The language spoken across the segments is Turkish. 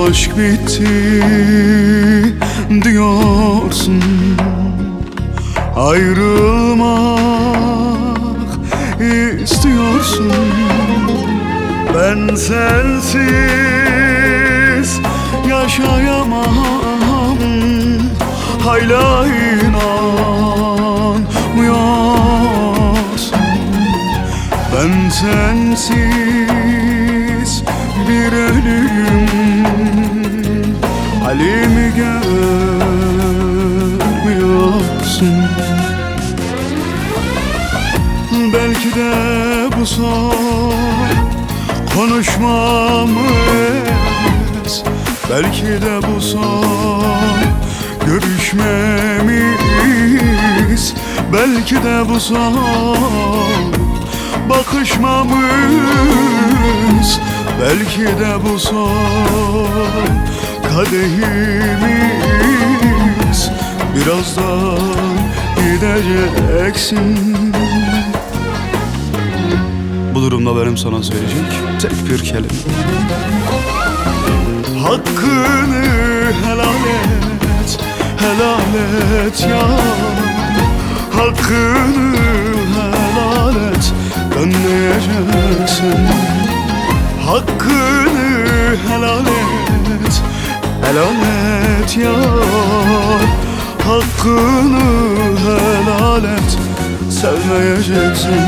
aşk bitti diyorsun, ayrılmak istiyorsun. Ben sensiz yaşayamam, hala inanmıyorsun. Ben sensiz bir ölüyüm, halimi görmüyorsun. Belki de bu son konuşmamız, belki de bu son görüşmemiz, belki de bu son bakışmamız, belki de bu son kadehimiz. Birazdan gideceksin. Bu durumda benim sana söyleyecek tek bir kelime: hakkını helal et, helal et ya. Hakkını helal et, dönmeyeceksin. Hakkını helal et, helal et ya. Hakkını helal et, sevmeyeceksin.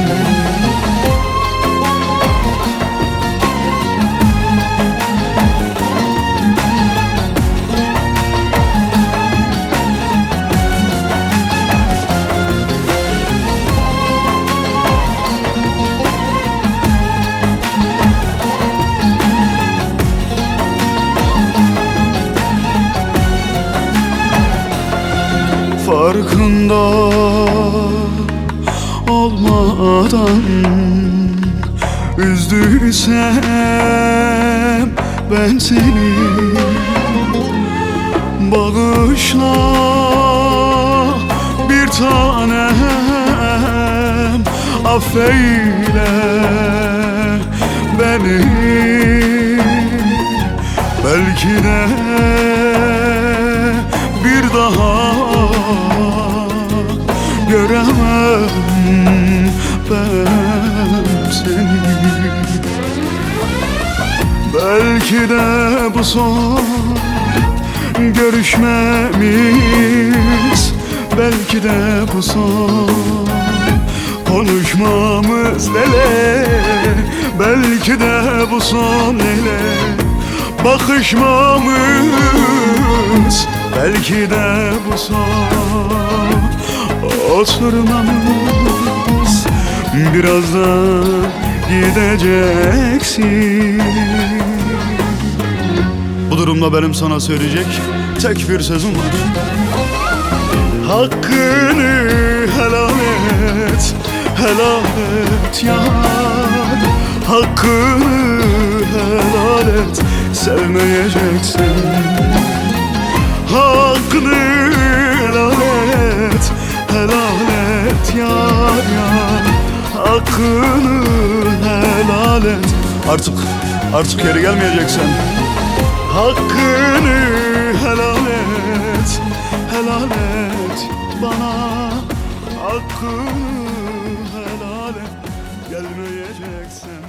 Farkında olmadan üzdüysem ben seni, bağışla bir tanem, affeyle beni. Belki de bir daha göremem ben seni. Belki de bu son görüşmemiz, belki de bu son konuşmamız lele, belki de bu son lele bakışmamız, belki de bu son oturmamız. Birazdan gideceksin. Bu durumda benim sana söyleyecek tek bir sözüm var: hakkını helal et, helal et ya. Hakkını helal et, sevmeyeceksin. Hakkını helal et, helal et yar yar. Hakkını helal et, artık geri gelmeyeceksin. Hakkını helal et, helal et bana. Hakkını helal et, gelmeyeceksin.